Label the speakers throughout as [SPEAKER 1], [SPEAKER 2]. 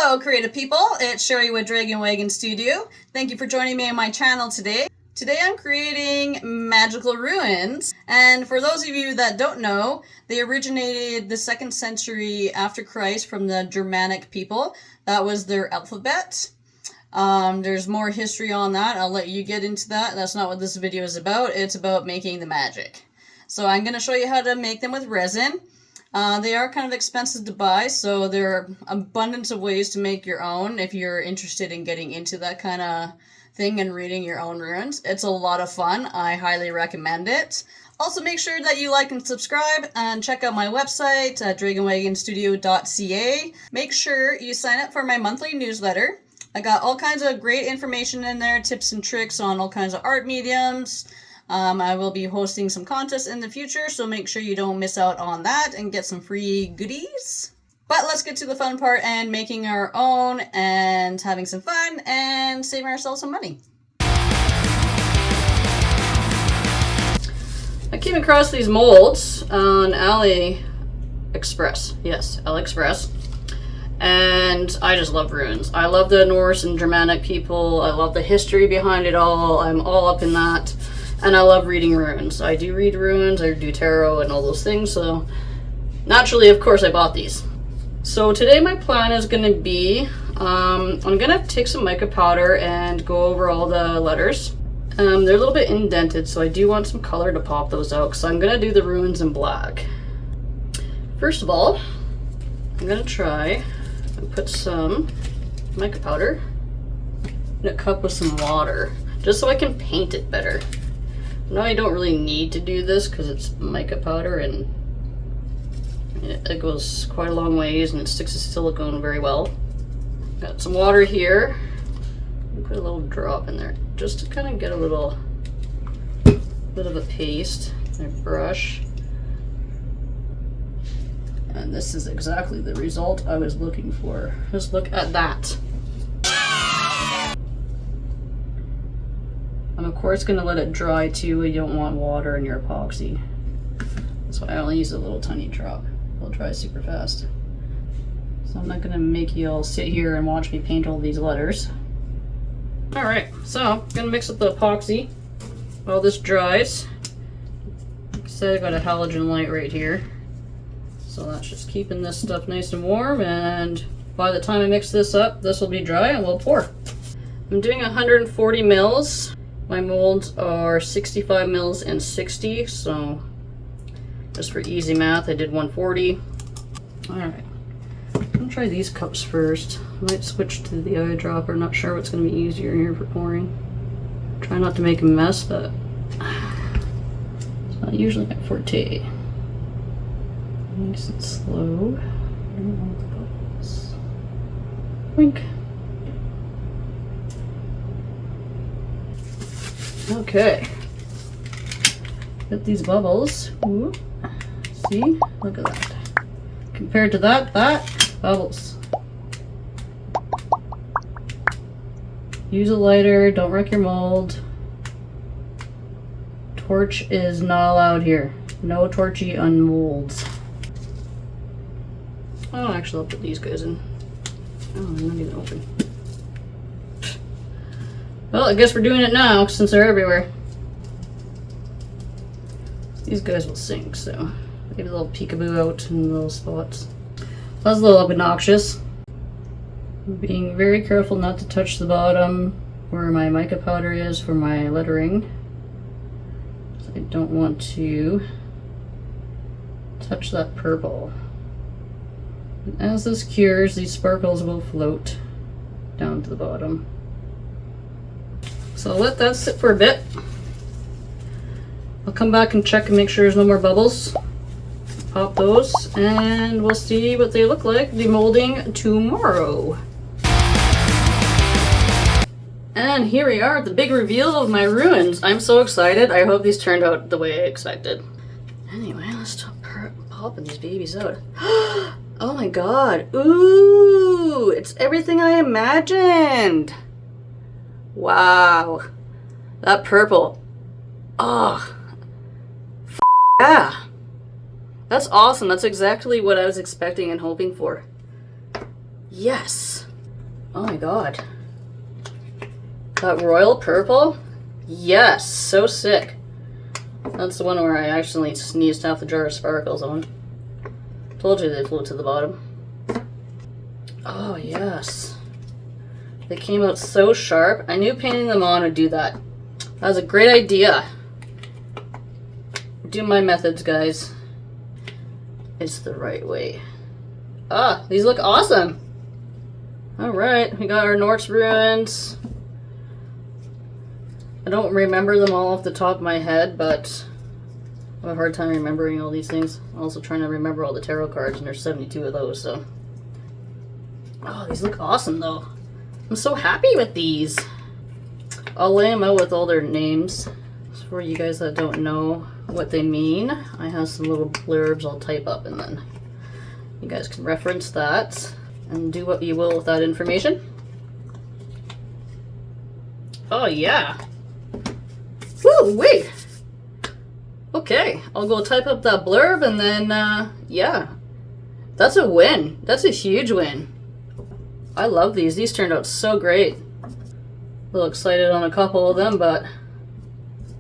[SPEAKER 1] Hello creative people, it's Sherry with Dragon Wagon Studio. Thank you for joining me on my channel today. Today I'm creating magical runes, and for those of you that don't know, they originated the 2nd century after Christ from the Germanic people. That was their alphabet. There's more history on that. I'll let you get into that. That's not what this video is about. It's about making the magic. So I'm going to show you how to make them with resin. They are kind of expensive to buy, so there are abundance of ways to make your own if you're interested in getting into that kind of thing and reading your own runes. It's a lot of fun. I highly recommend it. Also, make sure that you like and subscribe and check out my website at dragonwagonstudio.ca. Make sure you sign up for my monthly newsletter. I got all kinds of great information in there, tips and tricks on all kinds of art mediums. I will be hosting some contests in the future, so make sure you don't miss out on that and get some free goodies. But let's get to the fun part and making our own and having some fun and saving ourselves some money. I came across these molds on AliExpress. Yes, AliExpress. And I just love runes. I love the Norse and Germanic people. I love the history behind it all. I'm all up in that. And I love reading runes. I do read runes, I do tarot and all those things, so naturally, of course, I bought these. So today my plan is going to be, I'm going to take some mica powder and go over all the letters. They're a little bit indented, so I do want some color to pop those out, because I'm going to do the runes in black. First of all, I'm going to try and put some mica powder in a cup with some water, just so I can paint it better. No, I don't really need to do this because it's mica powder and it goes quite a long ways and it sticks to silicone very well. Got some water here. Put a little drop in there just to kind of get a little bit of a paste. My brush. And this is exactly the result I was looking for. Just look at that. I'm of course going to let it dry too. You don't want water in your epoxy. That's why I only use a little tiny drop. It'll dry super fast. So I'm not going to make you all sit here and watch me paint all these letters. Alright, so I'm going to mix up the epoxy while this dries. Like I said, I got a halogen light right here. So that's just keeping this stuff nice and warm, and by the time I mix this up, this will be dry and we'll pour. I'm doing 140 mils. My molds are 65 mils and 60, so just for easy math, I did 140. Alright, I'm gonna try these cups first. I might switch to the eyedropper, not sure what's gonna be easier here for pouring. Try not to make a mess, but it's not usually my forte. Nice and slow. I don't want the bubbles. Wink. Okay, got these bubbles. Ooh. See, look at that. Compared to that bubbles. Use a lighter, don't wreck your mold. Torch is not allowed here. No torchy on molds. Oh, actually I'll put these guys in. Oh, I'm not even open. Well, I guess we're doing it now since they're everywhere. These guys will sink, so maybe they'll peekaboo out in little spots. That's a little obnoxious. I'm being very careful not to touch the bottom where my mica powder is for my lettering. So I don't want to touch that purple. And as this cures, these sparkles will float down to the bottom. So I'll let that sit for a bit. I'll come back and check and make sure there's no more bubbles. Pop those and we'll see what they look like demolding tomorrow. And here we are at the big reveal of my runes. I'm so excited. I hope these turned out the way I expected. Anyway, let's stop popping these babies out. Oh my god. Ooh, it's everything I imagined. Wow, that purple. Oh, yeah. That's awesome. That's exactly what I was expecting and hoping for. Yes. Oh my god. That royal purple? Yes, so sick. That's the one where I actually sneezed half the jar of sparkles on. Told you they flew to the bottom. Oh yes. They came out so sharp. I knew painting them on would do that. That was a great idea. Do my methods, guys. It's the right way. Ah, these look awesome. Alright, we got our NORSE runes. I don't remember them all off the top of my head, but I have a hard time remembering all these things. I'm also trying to remember all the tarot cards, and there's 72 of those, so. Oh, these look awesome, though. I'm so happy with these. I'll lay them out with all their names. For you guys that don't know what they mean, I have some little blurbs I'll type up, and then you guys can reference that and do what you will with that information. Oh, yeah. Woo, wait. Okay, I'll go type up that blurb, and then, yeah. That's a win. That's a huge win. I love these. These turned out so great. A little excited on a couple of them, but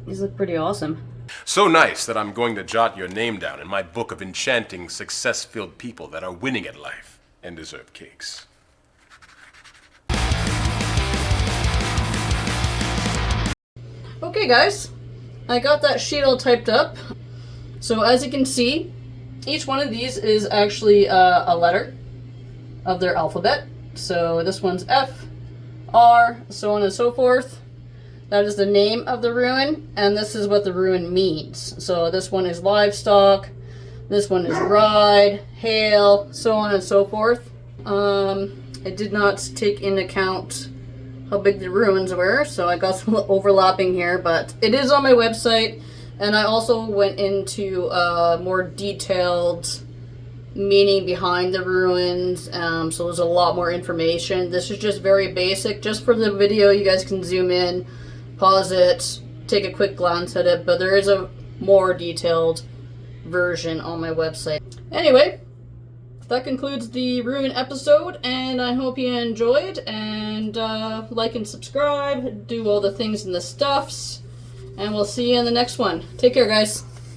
[SPEAKER 1] these look pretty awesome.
[SPEAKER 2] So nice that I'm going to jot your name down in my book of enchanting, success-filled people that are winning at life and deserve cakes.
[SPEAKER 1] Okay guys, I got that sheet all typed up. So as you can see, each one of these is actually a letter of their alphabet. So this one's F, R, so on and so forth. That is the name of the rune, and this is what the rune means. So this one is livestock, this one is ride, hail, so on and so forth. I did not take into account how big the runes were, so I got some overlapping here, but it is on my website, and I also went into more detailed meaning behind the runes, so there's a lot more information. This is just very basic, just for the video. You guys can zoom in, pause it, take a quick glance at it, but there is a more detailed version on my website. Anyway, that concludes the rune episode, and I hope you enjoyed, and like and subscribe, do all the things and the stuffs, and we'll see you in the next one. Take care, guys.